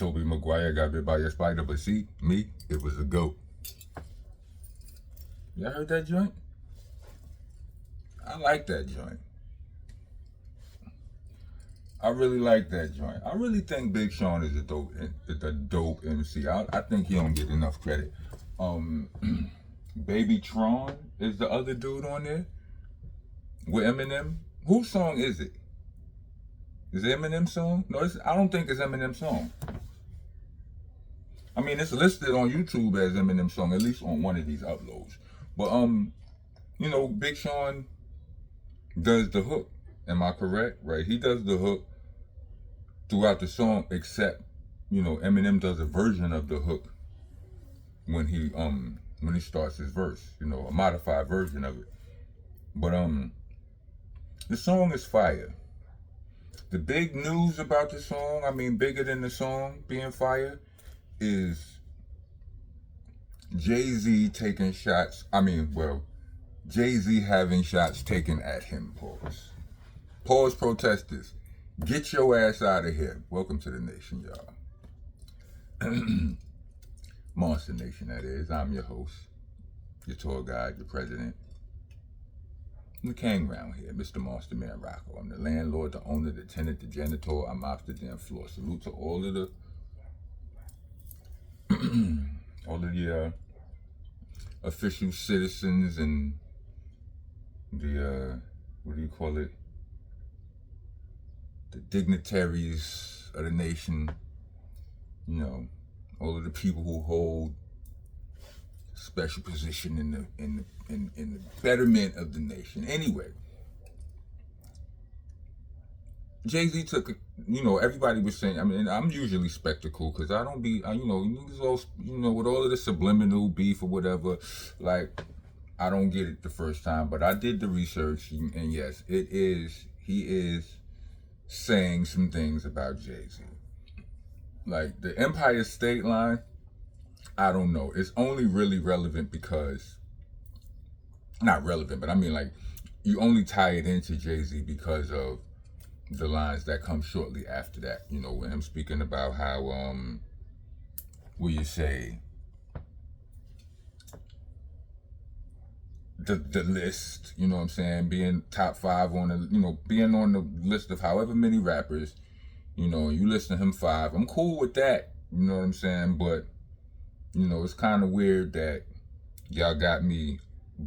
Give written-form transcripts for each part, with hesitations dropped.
Toby Maguire got bit by a spider, but see, me, it was a goat. Y'all heard that joint? I like that joint. I really like that joint. I really think Big Sean is a dope MC. I think he don't get enough credit. Baby Tron is the other dude on there with Eminem. Whose song is it? Is it Eminem's song? No, I don't think it's Eminem's song. I mean, it's listed on YouTube as Eminem's song, at least on one of these uploads. But you know, Big Sean does the hook. Am I correct? Right? He does the hook throughout the song, except, you know, Eminem does a version of the hook when he starts his verse, you know, a modified version of it. But the song is fire. The big news about the song, I mean bigger than the song being fire, is Jay-Z taking shots. Jay-Z having shots taken at him. Pause, protesters. Get your ass out of here. Welcome to the nation, y'all. Monster Nation, that is. I'm your host, your tour guide, your president. I'm the king round here, Mr. Monster Man Rocco. I'm the landlord, the owner, the tenant, the janitor. I mop the damn floor. Salute to all of the official citizens and the what do you call it? The dignitaries of the nation. You know, all of the people who hold special position in the betterment of the nation. Anyway, Jay-Z took, you know, everybody was saying, I mean, I'm usually spectacle because I don't be, you know, with all of the subliminal beef or whatever, like, I don't get it the first time, but I did the research, and yes, he is saying some things about Jay-Z. Like, the Empire State line, I don't know. It's only really relevant because, not relevant, but I mean, like, you only tie it into Jay-Z because of the lines that come shortly after that. You know, when I'm speaking about how, will you say, the list, you know what I'm saying, being top 5 on the, you know, being on the list of however many rappers, you know, you listen to him 5. I'm cool with that, you know what I'm saying, but, you know, it's kind of weird that y'all got me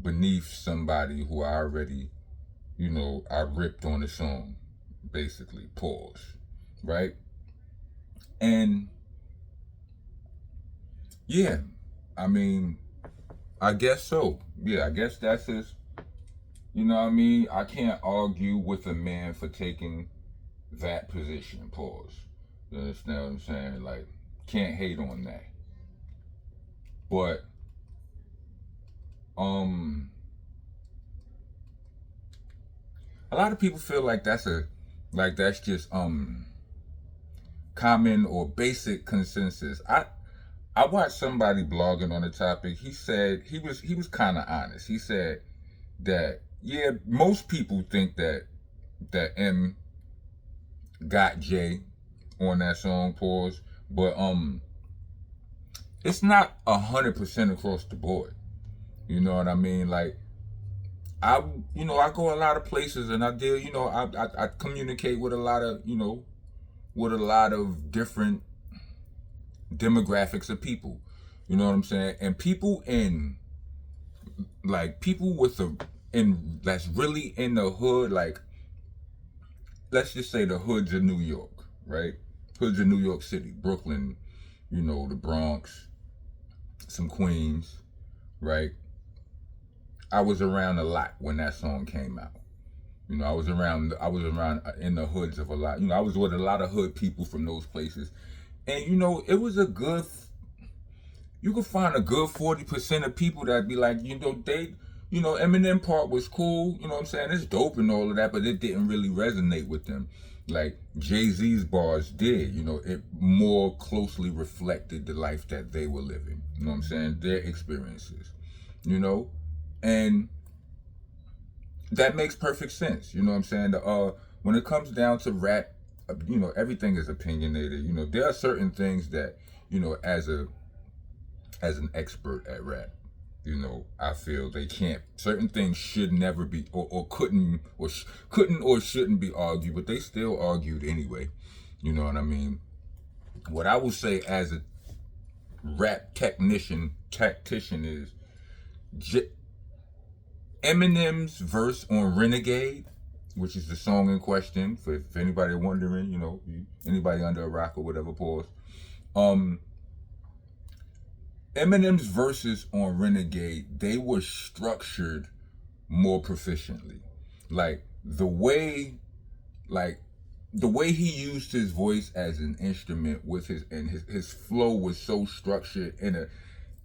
beneath somebody who I already, you know, I ripped on the song, basically, pause, right? And, yeah, I mean, I guess so. Yeah, I guess that's his, you know what I mean? I can't argue with a man for taking that position, pause. You understand what I'm saying? Like, can't hate on that. But, a lot of people feel like that's just common or basic consensus. I watched somebody blogging on the topic. He said he was kind of honest. He said that, yeah, most people think that M got J on that song, pause, but it's not 100% across the board. You know what I mean? Like, I go a lot of places and I deal, you know, I communicate with a lot of, you know, with a lot of different demographics of people. You know what I'm saying? And people that's really in the hood, like, let's just say the hoods of New York, right? Hoods of New York City, Brooklyn, you know, the Bronx, some Queens, right? I was around a lot when that song came out. You know, I was around in the hoods of a lot. You know, I was with a lot of hood people from those places. And, you know, it was you could find a good 40% of people that'd be like, you know, Eminem part was cool, you know what I'm saying? It's dope and all of that, but it didn't really resonate with them. Like, Jay-Z's bars did, you know, it more closely reflected the life that they were living. You know what I'm saying? Their experiences, you know? And that makes perfect sense, you know what I'm saying? When it comes down to rap everything is opinionated. There are certain things that, as an expert at rap, I feel they can't. Certain things should never be, or couldn't or shouldn't be argued, but they still argued anyway. You know what I mean? What I will say as a rap tactician is Eminem's verse on Renegade, which is the song in question, for if anybody wondering, anybody under a rock or whatever, pause. Eminem's verses on Renegade, they were structured more proficiently. Like the way he used his voice as an instrument with his flow was so structured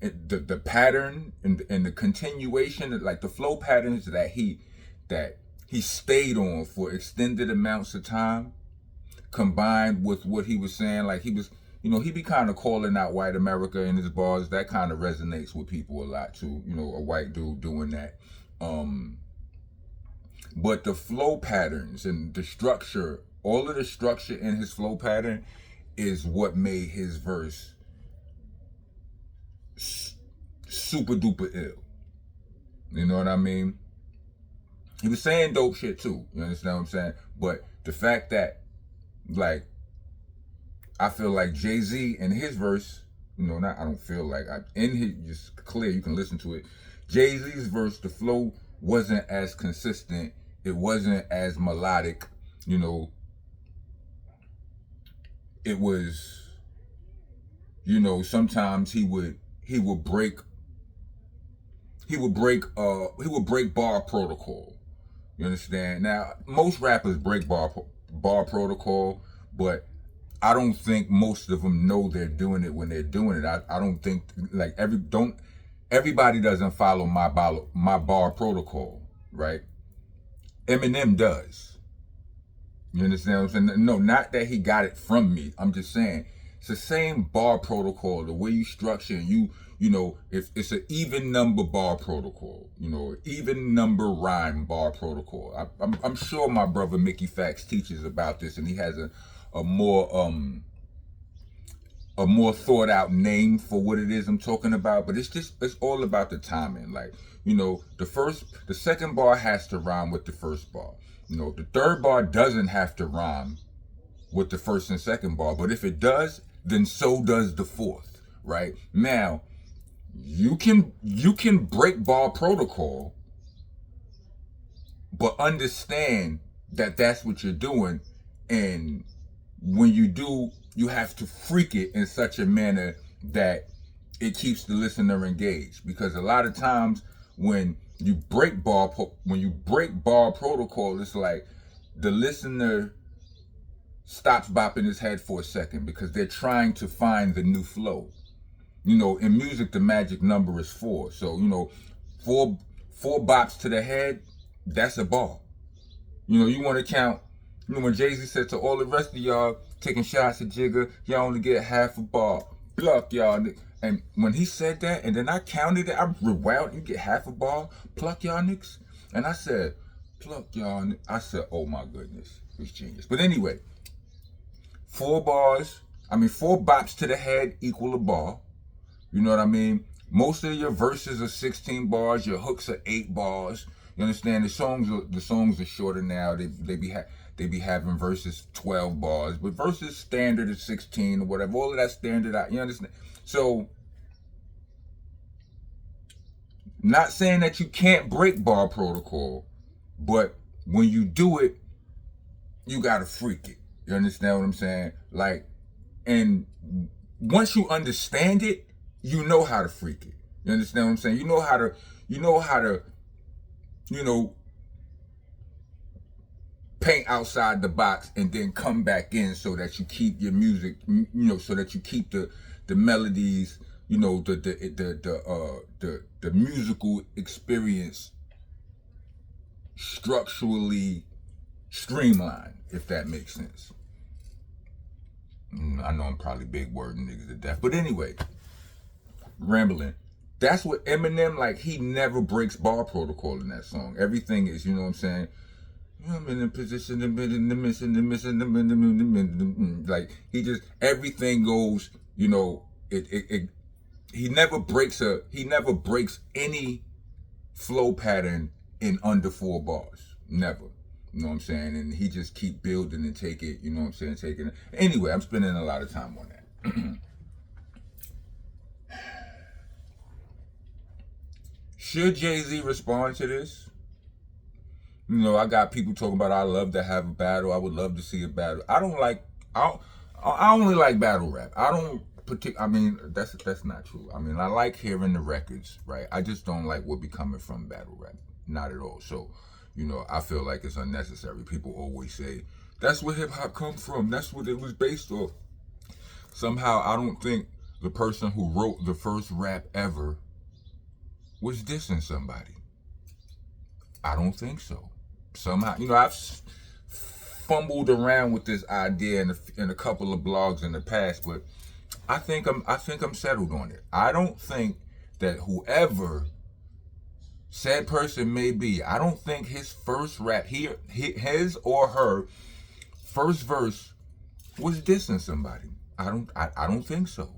the pattern and the continuation, like the flow patterns that he stayed on for extended amounts of time, combined with what he was saying. Like he was, he be kind of calling out white America in his bars. That kind of resonates with people a lot too. A white dude doing that. But the flow patterns and the structure, all of the structure in his flow pattern is what made his verse super duper ill. You know what I mean? He was saying dope shit too. You understand what I'm saying? But the fact that, like, I feel like Jay-Z in his verse, I don't feel like, in his, just clear, you can listen to it. Jay-Z's verse, the flow wasn't as consistent. It wasn't as melodic. It was, sometimes he would break bar protocol. You understand? Now, most rappers break bar protocol, but I don't think most of them know they're doing it when they're doing it. I don't think, like, everybody doesn't follow my bar protocol, right? Eminem does. You understand what I'm saying? No, not that he got it from me. I'm just saying it's the same bar protocol, the way you structure and if it's an even number bar protocol, even number rhyme bar protocol. I'm sure my brother Mickey Fax teaches about this, and he has a more thought out name for what it is I'm talking about. But it's all about the timing. Like, the second bar has to rhyme with the first bar. The third bar doesn't have to rhyme with the first and second bar, but if it does, then so does the fourth, right? Now, you can break bar protocol, but understand that that's what you're doing, and when you do, you have to freak it in such a manner that it keeps the listener engaged. Because a lot of times when you break bar protocol, it's like the listener stops bopping his head for a second because they're trying to find the new flow. In music, the magic number is 4. So, four bops to the head, that's a bar. You want to count, when Jay-Z said to all the rest of y'all taking shots at Jigga, y'all only get half a bar. Pluck y'all. And when he said that, and then I counted it, I rewound, you get half a bar, pluck y'all niggas. And I said, pluck y'all. I said, oh my goodness, it was genius. But anyway, 4 bops to the head equal a bar. You know what I mean? Most of your verses are 16 bars. Your hooks are 8 bars. You understand? The songs are shorter now. They be having verses 12 bars, but verses standard is 16 or whatever. All of that standard out. You understand? So, not saying that you can't break bar protocol, but when you do it, you gotta freak it. You understand what I'm saying? Like, and once you understand it, you know how to freak it. You understand what I'm saying? You know how to paint outside the box and then come back in so that you keep your music, so that you keep the melodies, the musical experience structurally streamlined, if that makes sense. I know I'm probably big wording niggas to death, but anyway, rambling. That's what Eminem, like, he never breaks bar protocol in that song. Everything is, you know what I'm saying? I'm in a position, like he just everything goes, he never breaks any flow pattern in under 4 bars. Never. You know what I'm saying? And he just keep building and take it, you know what I'm saying, taking it. Anyway, I'm spending a lot of time on that. Should Jay-Z respond to this? I got people talking about I love to have a battle. I would love to see a battle. I only like battle rap. I don't I mean, that's not true. I mean, I like hearing the records, right? I just don't like what be coming from battle rap. Not at all. So, I feel like it's unnecessary. People always say, that's where hip hop come from. That's what it was based off. Somehow, I don't think the person who wrote the first rap ever was dissing somebody. I don't think so. Somehow, I've fumbled around with this idea in a couple of blogs in the past, but I think I'm settled on it. I don't think that whoever said person may be, I don't think his first rap, his or her first verse was dissing somebody. I don't think so.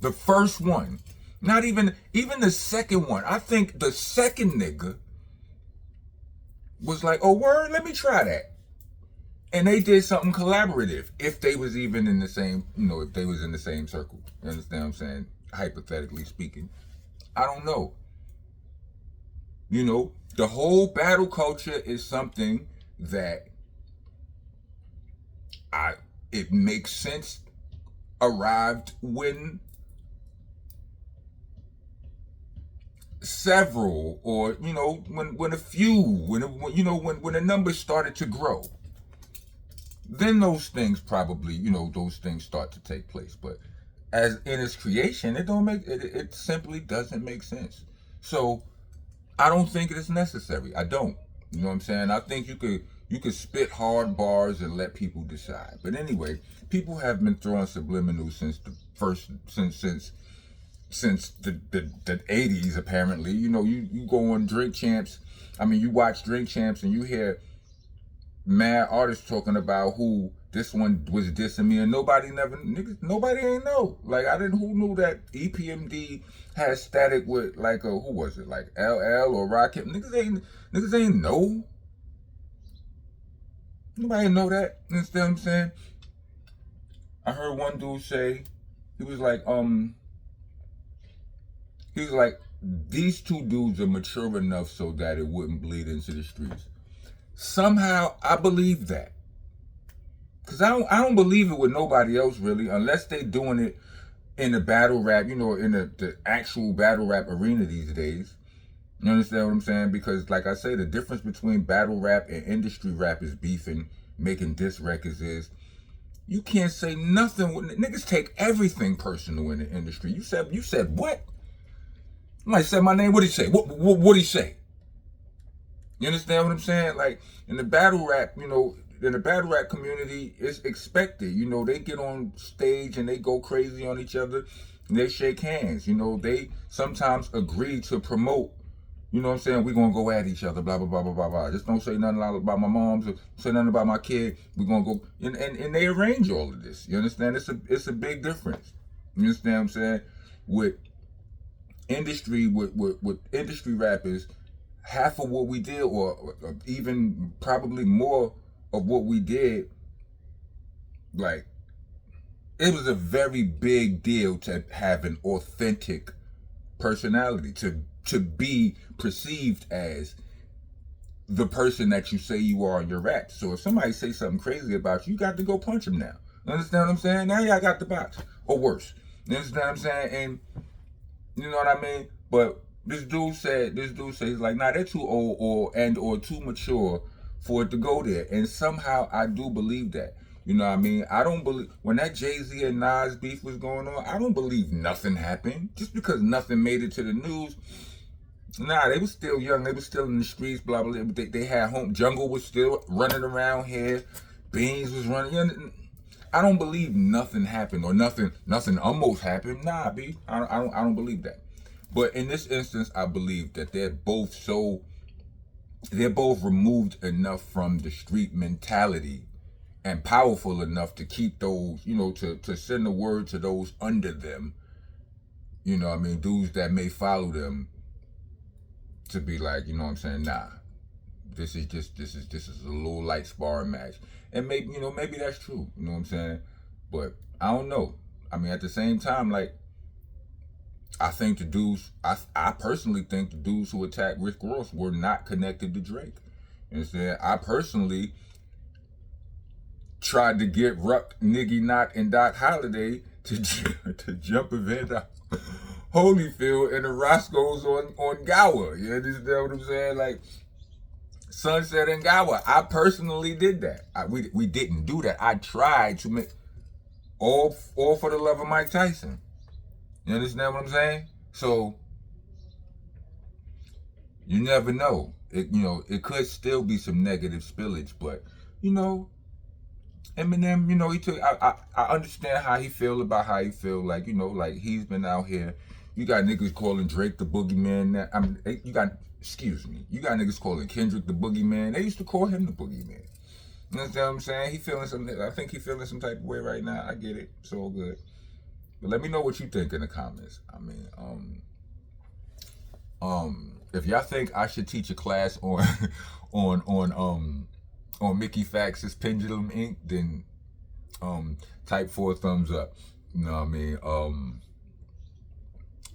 The first one, not even the second one. I think the second nigga was like, oh word, let me try that. And they did something collaborative if they was even in the same, if they was in the same circle. You understand what I'm saying? Hypothetically speaking. I don't know. The whole battle culture is something that it makes sense arrived when several, or when a few, when the numbers started to grow, then those things probably, those things start to take place. But as in its creation, it simply doesn't make sense. So I don't think it is necessary. I don't. You know what I'm saying? I think you could spit hard bars and let people decide. But anyway, people have been throwing subliminals since the 80s, apparently. You go on Drink Champs. I mean, you watch Drink Champs and you hear mad artists talking about who this one was dissing me, and nobody ain't know. Like, who knew that EPMD had static with, like, who was it? Like LL or Rocket? Niggas ain't know. Nobody know that. You understand what I'm saying? I heard one dude say, he was like, these two dudes are mature enough so that it wouldn't bleed into the streets. Somehow, I believe that. Because I don't believe it with nobody else, really, unless they doing it in the battle rap, in the actual battle rap arena these days. You understand what I'm saying? Because, like I say, the difference between battle rap and industry rap is beefing, making diss records is, you can't say nothing. Niggas take everything personal in the industry. You said what? Somebody said my name. What did he say? What did he say? You understand what I'm saying? Like, in the battle rap, in the battle rap community, it's expected. They get on stage and they go crazy on each other and they shake hands. They sometimes agree to promote, what I'm saying, we're going to go at each other, blah, blah, blah, blah, blah, blah. Just don't say nothing about my moms or say nothing about my kid. We're going to go, and they arrange all of this. You understand? It's a big difference. You understand what I'm saying? With industry rappers, half of what we did, or even probably more of what we did, like, it was a very big deal to have an authentic personality, to be perceived as the person that you say you are in your raps. So if somebody say something crazy about you, you got to go punch them now. You understand what I'm saying? Now y'all got the box, or worse. You understand what I'm saying? And you know what I mean? But this dude said he's like, nah, they're too old or too mature for it to go there. And somehow I do believe that. You know what I mean? I don't believe, when that Jay-Z and Nas beef was going on, I don't believe nothing happened. Just because nothing made it to the news. Nah, they were still young. They were still in the streets, blah, blah, blah. They had home. Jungle was still running around here. Beans was running. I don't believe nothing happened, or nothing almost happened. Nah, B. I don't believe that. But in this instance, I believe that they're both so they're both removed enough from the street mentality and powerful enough to keep those, to send the word to those under them, dudes that may follow them, to be like, nah, this is a little light sparring match. And maybe that's true, But I don't know. At the same time, like, I think the dudes, I personally think the dudes who attacked Rick Ross were not connected to Drake. You know what I'm saying? I personally tried to get Ruck, Niggy Knot, and Doc Holliday to jump Evander Holyfield and the Roscoes on Gower. You understand what I'm saying? Like, Sunset and Gower. I personally did that. We didn't do that. I tried to make all for the love of Mike Tyson. You understand what I'm saying? So you never know. It could still be some negative spillage, but Eminem, he took. I understand how he feel about how he feel. Like, like he's been out here. You got niggas calling Drake the boogeyman. You got niggas calling Kendrick the boogeyman. They used to call him the boogeyman. You know what I'm saying? He feeling something. I think he feeling some type of way right now. I get it. It's all good. But let me know what you think in the comments. If y'all think I should teach a class on on Mickey Fax's Pendulum Ink, then type 4 thumbs up. You know what I mean?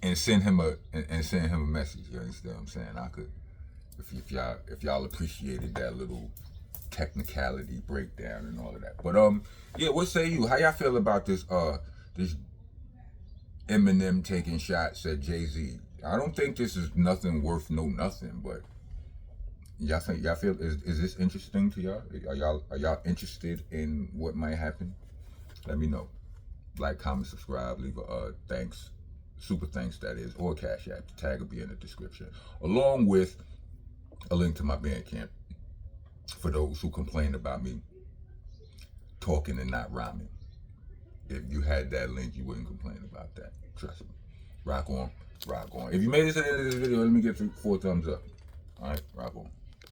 And send him a message. You understand what I'm saying? I could, if y'all appreciated that little technicality breakdown and all of that. But yeah, what say you? How y'all feel about this Eminem taking shots at Jay-Z? I don't think this is nothing worth nothing, but y'all feel is this interesting to y'all? Are y'all interested in what might happen? Let me know. Like, comment, subscribe, leave a thanks, super thanks that is, or Cash App. The tag will be in the description, along with a link to my Bandcamp for those who complain about me talking and not rhyming. If you had that link, you wouldn't complain about that. Trust me. Rock on, rock on. If you made it to the end of this video, let me get 4 thumbs up. All right, rock on.